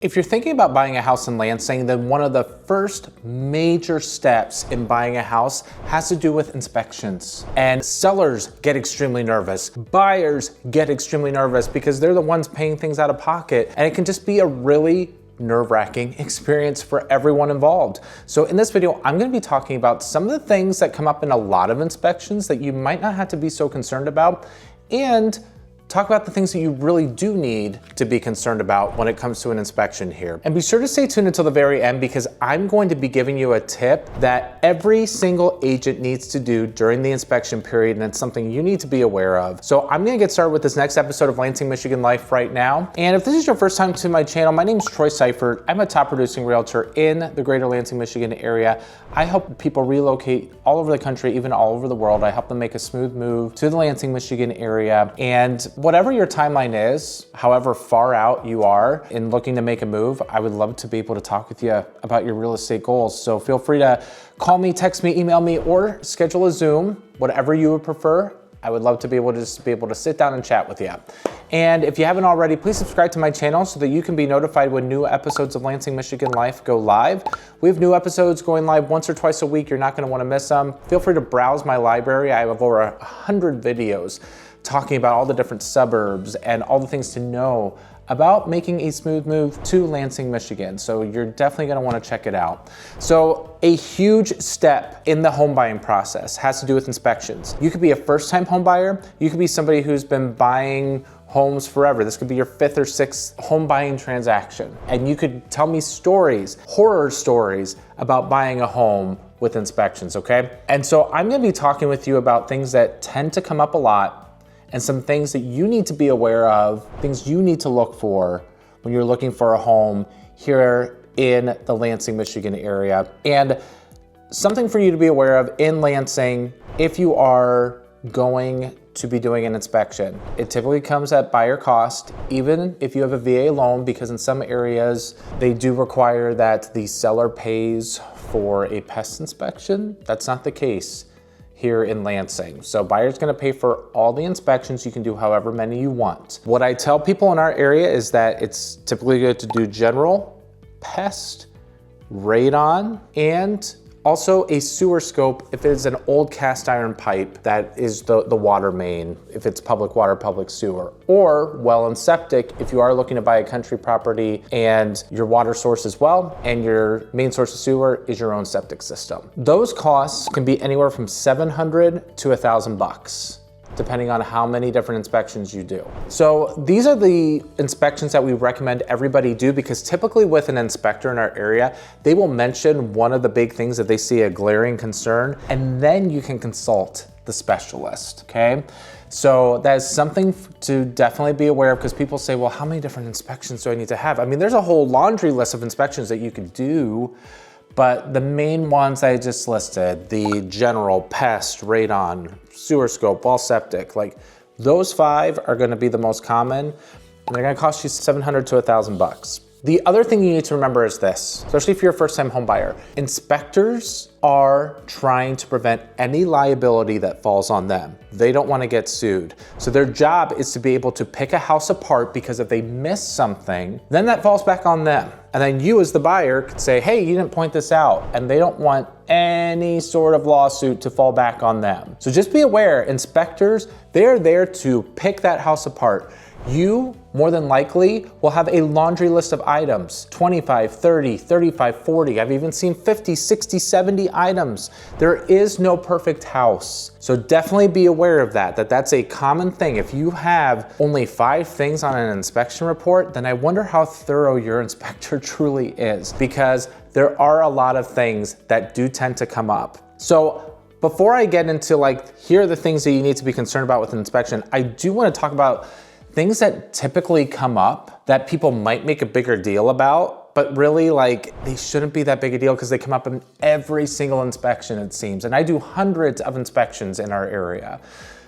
If you're thinking about buying a house in Lansing, then one of the first major steps in buying a house has to do with inspections. And sellers get extremely nervous. Buyers get extremely nervous because they're the ones paying things out of pocket. And it can just be a really nerve-wracking experience for everyone involved. So in this video, I'm gonna be talking about some of the things that come up in a lot of inspections that you might not have to be so concerned about, and talk about the things that you really do need to be concerned about when it comes to an inspection here. And be sure to stay tuned until the very end, because I'm going to be giving you a tip that every single agent needs to do during the inspection period, and it's something you need to be aware of. So I'm gonna get started with this next episode of Lansing Michigan Life right now. And if this is your first time to my channel, my name is 𝐴. I'm a top producing realtor in the greater Lansing, Michigan area. I help people relocate all over the country, even all over the world. I help them make a smooth move to the Lansing, Michigan area. And whatever your timeline is, however far out you are in looking to make a move, I would love to be able to talk with you about your real estate goals. So feel free to call me, text me, email me, or schedule a Zoom, whatever you would prefer. I would love to be able to sit down and chat with you. And if you haven't already, please subscribe to my channel so that you can be notified when new episodes of Lansing Michigan Life go live. We have new episodes going live once or twice a week. You're not gonna wanna miss them. Feel free to browse my library. I have over 100 videos talking about all the different suburbs and all the things to know about making a smooth move to Lansing, Michigan. So you're definitely gonna wanna check it out. So a huge step in the home buying process has to do with inspections. You could be a first-time home buyer. You could be somebody who's been buying homes forever. This could be your 5th or 6th home buying transaction. And you could tell me stories, horror stories about buying a home with inspections, okay? And so I'm gonna be talking with you about things that tend to come up a lot, and some things that you need to be aware of, things you need to look for when you're looking for a home here in the Lansing, Michigan area. And something for you to be aware of in Lansing if you are going to be doing an inspection. It typically comes at buyer cost, even if you have a VA loan, because in some areas they do require that the seller pays for a pest inspection. That's not the case here in Lansing. So buyer's gonna pay for all the inspections. You can do however many you want. What I tell people in our area is that it's typically good to do general, pest, radon, and also a sewer scope if it's an old cast iron pipe that is the water main, if it's public water, public sewer, or well and septic if you are looking to buy a country property and your water source is well and your main source of sewer is your own septic system. Those costs can be anywhere from $700 to $1,000, depending on how many different inspections you do. So these are the inspections that we recommend everybody do, because typically with an inspector in our area, they will mention one of the big things that they see a glaring concern, and then you can consult the specialist, okay? So that is something to definitely be aware of, because people say, well, how many different inspections do I need to have? I mean, there's a whole laundry list of inspections that you could do, but the main ones I just listed, the general, pest, radon, sewer scope, well septic, like those 5 are gonna be the most common, and they're gonna cost you $700 to $1,000. The other thing you need to remember is this, especially if you're a first-time home buyer, inspectors are trying to prevent any liability that falls on them. They don't want to get sued. So their job is to be able to pick a house apart, because if they miss something, then that falls back on them. And then you as the buyer could say, hey, you didn't point this out. And they don't want any sort of lawsuit to fall back on them. So just be aware, inspectors, they're there to pick that house apart. You, more than likely, will have a laundry list of items, 25, 30, 35, 40. I've even seen 50, 60, 70 items. There is no perfect house. So definitely be aware of that that's a common thing. If you have only 5 things on an inspection report, then I wonder how thorough your inspector truly is, because there are a lot of things that do tend to come up. So before I get into here are the things that you need to be concerned about with an inspection, I do want to talk about things that typically come up that people might make a bigger deal about, but really they shouldn't be that big a deal, because they come up in every single inspection, it seems. And I do hundreds of inspections in our area.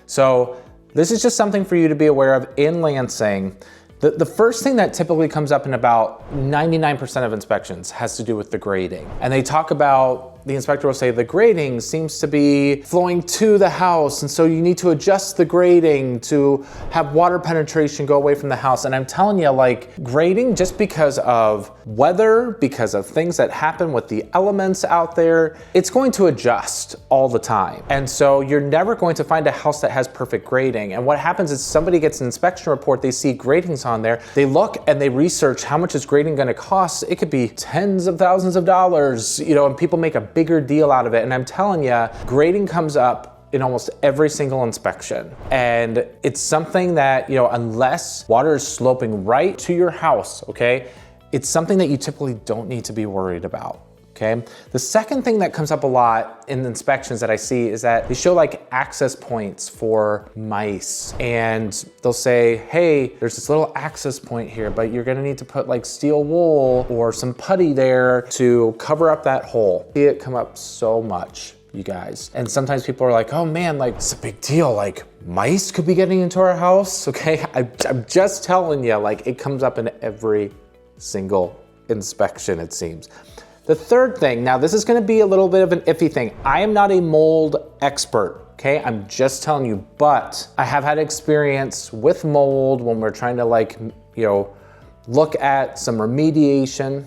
So this is just something for you to be aware of in Lansing. The first thing that typically comes up in about 99% of inspections has to do with the grading. And they talk about the inspector will say the grading seems to be flowing to the house, and so you need to adjust the grading to have water penetration go away from the house. And I'm telling you, like, grading, just because of weather, because of things that happen with the elements out there, it's going to adjust all the time. And so you're never going to find a house that has perfect grading. And what happens is somebody gets an inspection report, they see gradings on there, they look and they research how much is grading gonna cost. It could be tens of thousands of dollars, you know, and people make a bigger deal out of it. And I'm telling you, grading comes up in almost every single inspection. And it's something that, you know, unless water is sloping right to your house, okay, it's something that you typically don't need to be worried about. Okay. The second thing that comes up a lot in inspections that I see is that they show like access points for mice, and they'll say, hey, there's this little access point here, but you're gonna need to put like steel wool or some putty there to cover up that hole. I see it come up so much, you guys. And sometimes people are like, oh man, like it's a big deal. Like mice could be getting into our house. Okay. I'm just telling you, like it comes up in every single inspection, it seems. The third thing, now this is gonna be a little bit of an iffy thing. I am not a mold expert, okay? I'm just telling you, but I have had experience with mold when we're trying to like, you know, look at some remediation,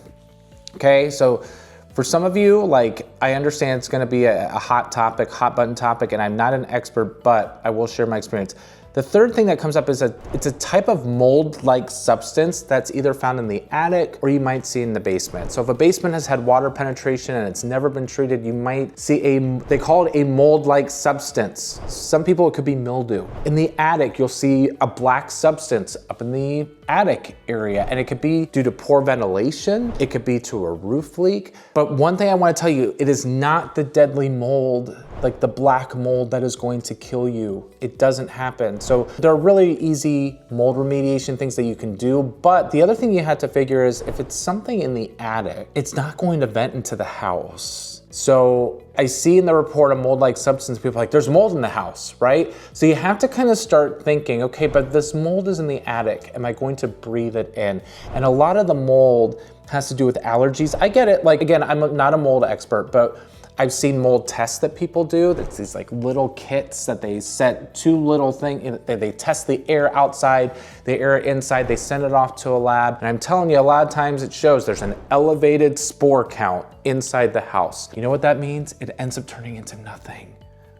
okay? So for some of you, like, I understand it's gonna be a hot topic, hot button topic, and I'm not an expert, but I will share my experience. The third thing that comes up is it's a type of mold-like substance that's either found in the attic or you might see in the basement. So if a basement has had water penetration and it's never been treated, you might see they call it a mold-like substance. Some people, it could be mildew. In the attic, you'll see a black substance up in the attic area, and it could be due to poor ventilation, it could be to a roof leak. But one thing I wanna tell you, it is not the deadly mold, like the black mold, that is going to kill you. It doesn't happen. So there are really easy mold remediation things that you can do, but the other thing you have to figure is if it's something in the attic, it's not going to vent into the house. So I see in the report a mold-like substance, people are like, there's mold in the house, right? So you have to kind of start thinking, okay, but this mold is in the attic. Am I going to breathe it in? And a lot of the mold has to do with allergies. I get it. Like, again, I'm not a mold expert, but I've seen mold tests that people do. That's these like little kits that they set two little things, they test the air outside, the air inside, they send it off to a lab. And I'm telling you, a lot of times it shows there's an elevated spore count inside the house. You know what that means? It ends up turning into nothing.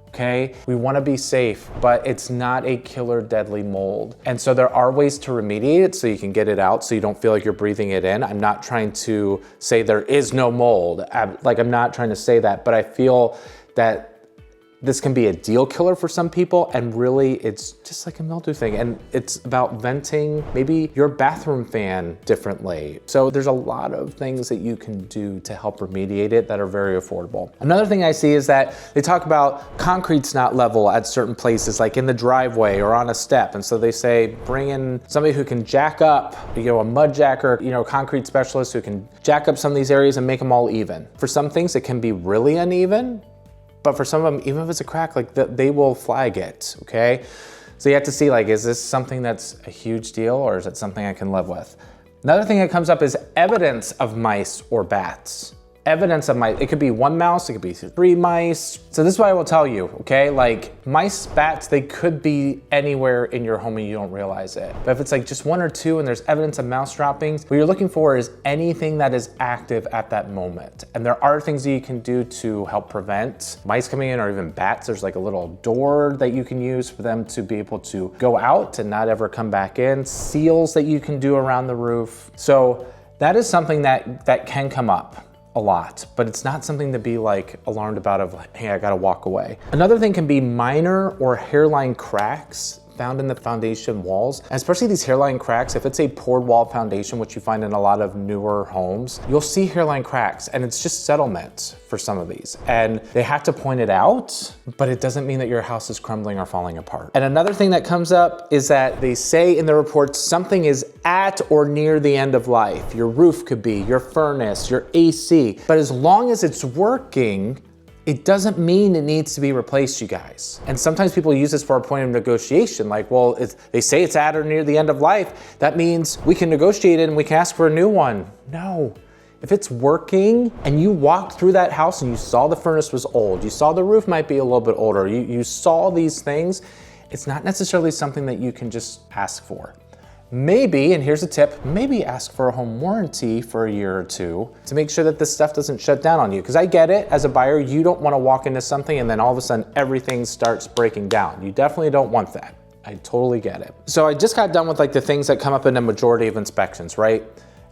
Okay? We wanna be safe, but it's not a killer deadly mold. And so there are ways to remediate it so you can get it out so you don't feel like you're breathing it in. I'm not trying to say there is no mold. I'm not trying to say that, but I feel that this can be a deal killer for some people, and really it's just like a mildew thing. And it's about venting maybe your bathroom fan differently. So there's a lot of things that you can do to help remediate it that are very affordable. Another thing I see is that they talk about concrete's not level at certain places, like in the driveway or on a step. And so they say, bring in somebody who can jack up, you know, a mud jacker, you know, concrete specialist who can jack up some of these areas and make them all even. For some things, it can be really uneven. But for some of them, even if it's a crack, like they will flag it, okay? So you have to see, like, is this something that's a huge deal or is it something I can live with? Another thing that comes up is evidence of mice or bats. Evidence of mice, it could be one mouse, it could be 3 mice. So this is what I will tell you, okay? Like mice, bats, they could be anywhere in your home and you don't realize it. But if it's like just 1 or 2 and there's evidence of mouse droppings, what you're looking for is anything that is active at that moment. And there are things that you can do to help prevent mice coming in, or even bats. There's like a little door that you can use for them to be able to go out and not ever come back in. Seals that you can do around the roof. So that is something that can come up a lot, but it's not something to be like alarmed about of like, hey, I gotta walk away. Another thing can be minor or hairline cracks found in the foundation walls, and especially these hairline cracks. If it's a poured wall foundation, which you find in a lot of newer homes, you'll see hairline cracks, and it's just settlement for some of these. And they have to point it out, but it doesn't mean that your house is crumbling or falling apart. And another thing that comes up is that they say in the report something is at or near the end of life. Your roof could be, your furnace, your AC, but as long as it's working, it doesn't mean it needs to be replaced, you guys. And sometimes people use this for a point of negotiation, like, well, they say it's at or near the end of life, that means we can negotiate it and we can ask for a new one. No, If it's working and you walked through that house and you saw the furnace was old, you saw the roof might be a little bit older, you saw these things, it's not necessarily something that you can just ask for. Maybe, and here's a tip, maybe ask for a home warranty for a year or two to make sure that this stuff doesn't shut down on you. Because I get it, as a buyer, you don't want to walk into something and then all of a sudden everything starts breaking down. You definitely don't want that. I totally get it. So I just got done with like the things that come up in a majority of inspections, right?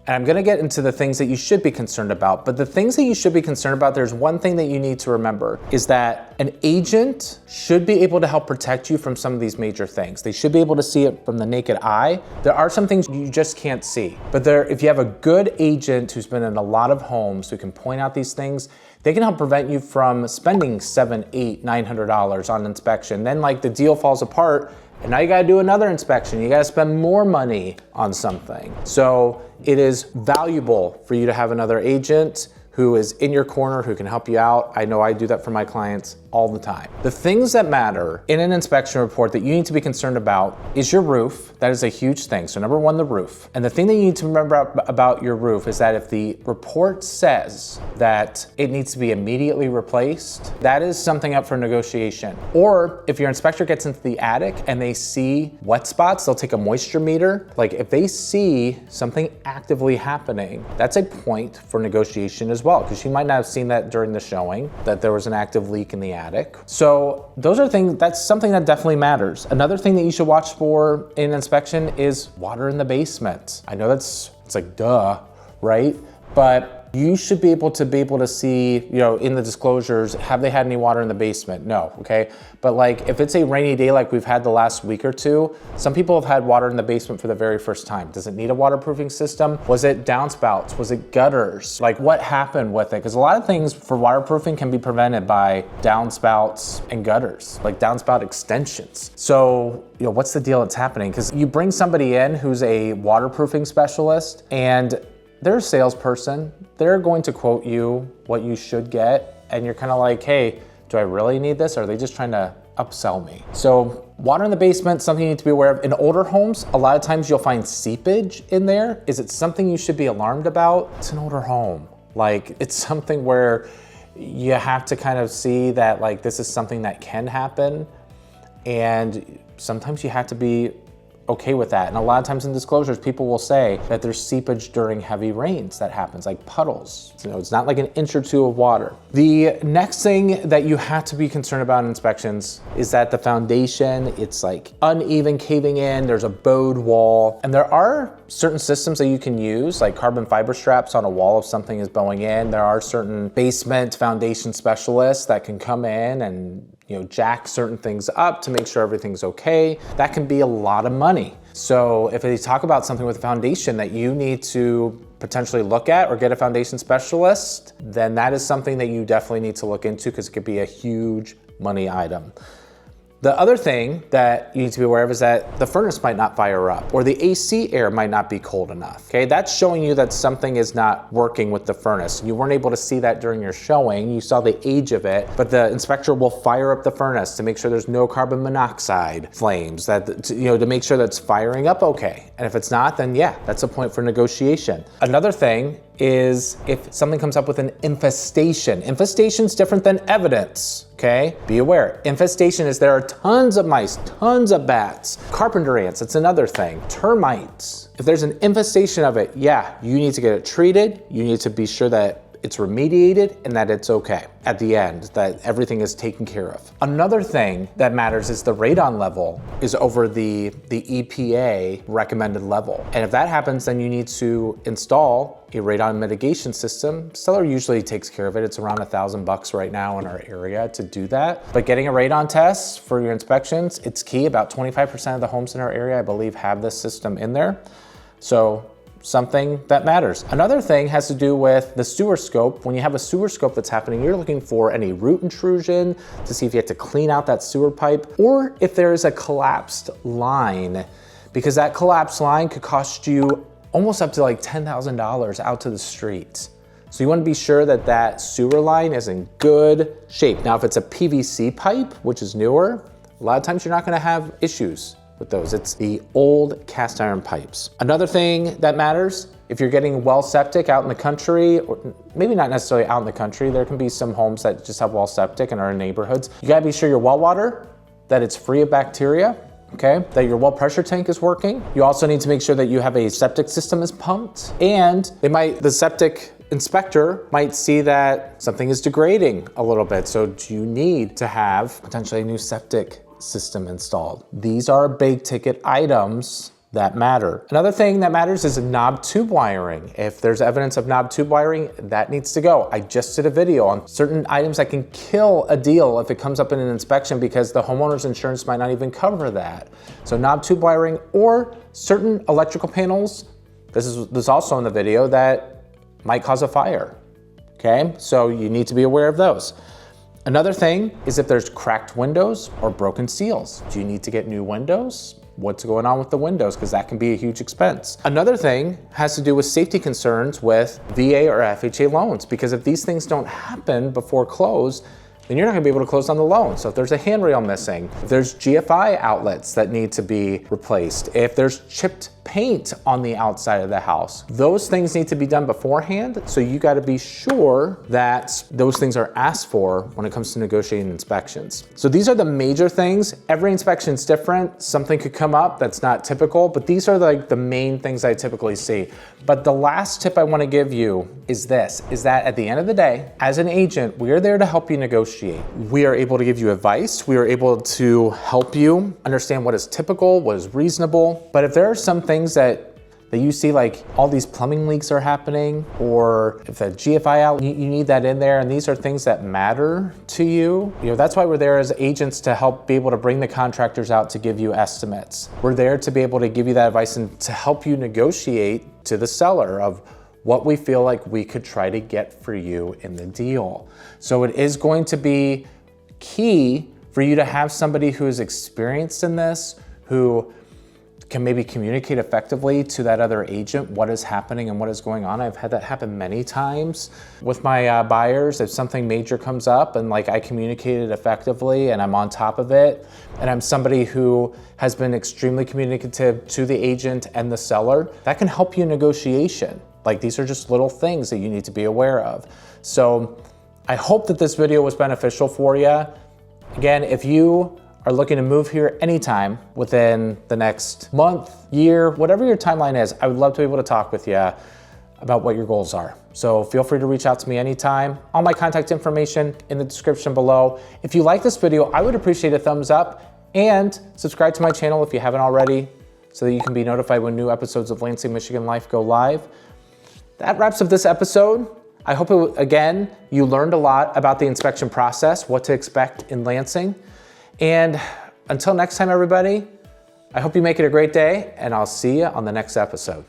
And I'm gonna get into the things that you should be concerned about. But the things that you should be concerned about, there's one thing that you need to remember, is that an agent should be able to help protect you from some of these major things. They should be able to see it from the naked eye. There are some things you just can't see. But if you have a good agent who's been in a lot of homes who can point out these things, they can help prevent you from spending $700, $800, $900 on inspection. Then like the deal falls apart, and now you gotta do another inspection. You gotta spend more money on something. So it is valuable for you to have another agent who is in your corner, who can help you out. I know I do that for my clients all the time. The things that matter in an inspection report that you need to be concerned about is your roof. That is a huge thing. So number one, the roof. And the thing that you need to remember about your roof is that if the report says that it needs to be immediately replaced, that is something up for negotiation. Or if your inspector gets into the attic and they see wet spots, they'll take a moisture meter. Like if they see something actively happening, that's a point for negotiation as well, because you might not have seen that during the showing, that there was an active leak in the attic. So those are things, that's something that definitely matters. Another thing that you should watch for in an inspection is water in the basement. I know it's like duh, right? But you should be able to see, you know, in the disclosures, have they had any water in the basement? No, okay? But like if it's a rainy day like we've had the last week or two, some people have had water in the basement for the very first time. Does it need a waterproofing system? Was it downspouts? Was it gutters? Like what happened with it? Because a lot of things for waterproofing can be prevented by downspouts and gutters, like downspout extensions. So, you know, what's the deal that's happening? Because you bring somebody in who's a waterproofing specialist and they're a salesperson, they're going to quote you what you should get, and you're kind of like, hey, do I really need this? Or are they just trying to upsell me? So water in the basement, something you need to be aware of. In older homes, a lot of times you'll find seepage in there. Is it something you should be alarmed about? It's an older home. Like it's something where you have to kind of see that like this is something that can happen, and sometimes you have to be okay with that. And a lot of times in disclosures, people will say that there's seepage during heavy rains that happens, like puddles. You know, it's not like an inch or two of water. The next thing that you have to be concerned about in inspections is that the foundation, it's like uneven, caving in, there's a bowed wall. And there are certain systems that you can use, like carbon fiber straps on a wall if something is bowing in. There are certain basement foundation specialists that can come in and, you know, jack certain things up to make sure everything's okay. That can be a lot of money. So if they talk about something with a foundation that you need to potentially look at or get a foundation specialist, then that is something that you definitely need to look into because it could be a huge money item. The other thing that you need to be aware of is that the furnace might not fire up or the AC air might not be cold enough, okay? That's showing you that something is not working with the furnace. You weren't able to see that during your showing. You saw the age of it, but the inspector will fire up the furnace to make sure there's no carbon monoxide flames, that, you know, to make sure that's firing up okay. And if it's not, then yeah, that's a point for negotiation. Another thing is if something comes up with an infestation. Infestation is different than evidence, okay? Be aware. Infestation is there are tons of mice, tons of bats, carpenter ants, it's another thing, termites. If there's an infestation of it, yeah, you need to get it treated. You need to be sure that it's remediated and that it's okay at the end, that everything is taken care of. Another thing that matters is the radon level is over the EPA recommended level. And if that happens, then you need to install a radon mitigation system. Seller usually takes care of it. It's around $1,000 right now in our area to do that. But getting a radon test for your inspections, it's key. About 25% of the homes in our area, I believe, have this system in there. So something that matters. Another thing has to do with the sewer scope. When you have a sewer scope that's happening, you're looking for any root intrusion to see if you have to clean out that sewer pipe or if there is a collapsed line, because that collapsed line could cost you almost up to like $10,000 out to the street. So you want to be sure that that sewer line is in good shape. Now, if it's a PVC pipe, which is newer, a lot of times you're not going to have issues with those. It's the old cast iron pipes. Another thing that matters if you're getting well septic out in the country, or maybe not necessarily out in the country, there can be some homes that just have well septic and are in neighborhoods. You gotta be sure your well water, that it's free of bacteria, okay? That your well pressure tank is working. You also need to make sure that you have a septic system is pumped, and the septic inspector might see that something is degrading a little bit. So do you need to have potentially a new septic system installed? These are big ticket items that matter. Another thing that matters is knob tube wiring. If there's evidence of knob tube wiring, that needs to go. I just did a video on certain items that can kill a deal if it comes up in an inspection because the homeowner's insurance might not even cover that. So knob tube wiring or certain electrical panels, this is also in the video, that might cause a fire, okay? So you need to be aware of those. Another thing is if there's cracked windows or broken seals. Do you need to get new windows? What's going on with the windows? Because that can be a huge expense. Another thing has to do with safety concerns with VA or FHA loans, because if these things don't happen before close, then you're not gonna be able to close on the loan. So if there's a handrail missing, if there's GFI outlets that need to be replaced, if there's chipped paint on the outside of the house, those things need to be done beforehand. So you gotta be sure that those things are asked for when it comes to negotiating inspections. So these are the major things. Every inspection is different. Something could come up that's not typical, but these are like the main things I typically see. But the last tip I wanna give you is this, is that at the end of the day, as an agent, we are there to help you negotiate. We are able to give you advice. We are able to help you understand what is typical, what is reasonable. But if there are some things that you see, like all these plumbing leaks are happening, or if the GFI out, you need that in there, and these are things that matter to you. That's why we're there as agents, to help be able to bring the contractors out to give you estimates. We're there to be able to give you that advice and to help you negotiate to the seller of what we feel like we could try to get for you in the deal. So it is going to be key for you to have somebody who is experienced in this, who can maybe communicate effectively to that other agent what is happening and what is going on. I've had that happen many times with my buyers. If something major comes up and like I communicated effectively and I'm on top of it, and I'm somebody who has been extremely communicative to the agent and the seller, that can help you in negotiation. Like these are just little things that you need to be aware of. So I hope that this video was beneficial for you. Again, if you are looking to move here anytime within the next month, year, whatever your timeline is, I would love to be able to talk with you about what your goals are. So feel free to reach out to me anytime. All my contact information in the description below. If you like this video, I would appreciate a thumbs up, and subscribe to my channel if you haven't already, so that you can be notified when new episodes of Lansing Michigan Life go live. That wraps up this episode. I hope, again, you learned a lot about the inspection process, what to expect in Lansing. And until next time, everybody, I hope you make it a great day, and I'll see you on the next episode.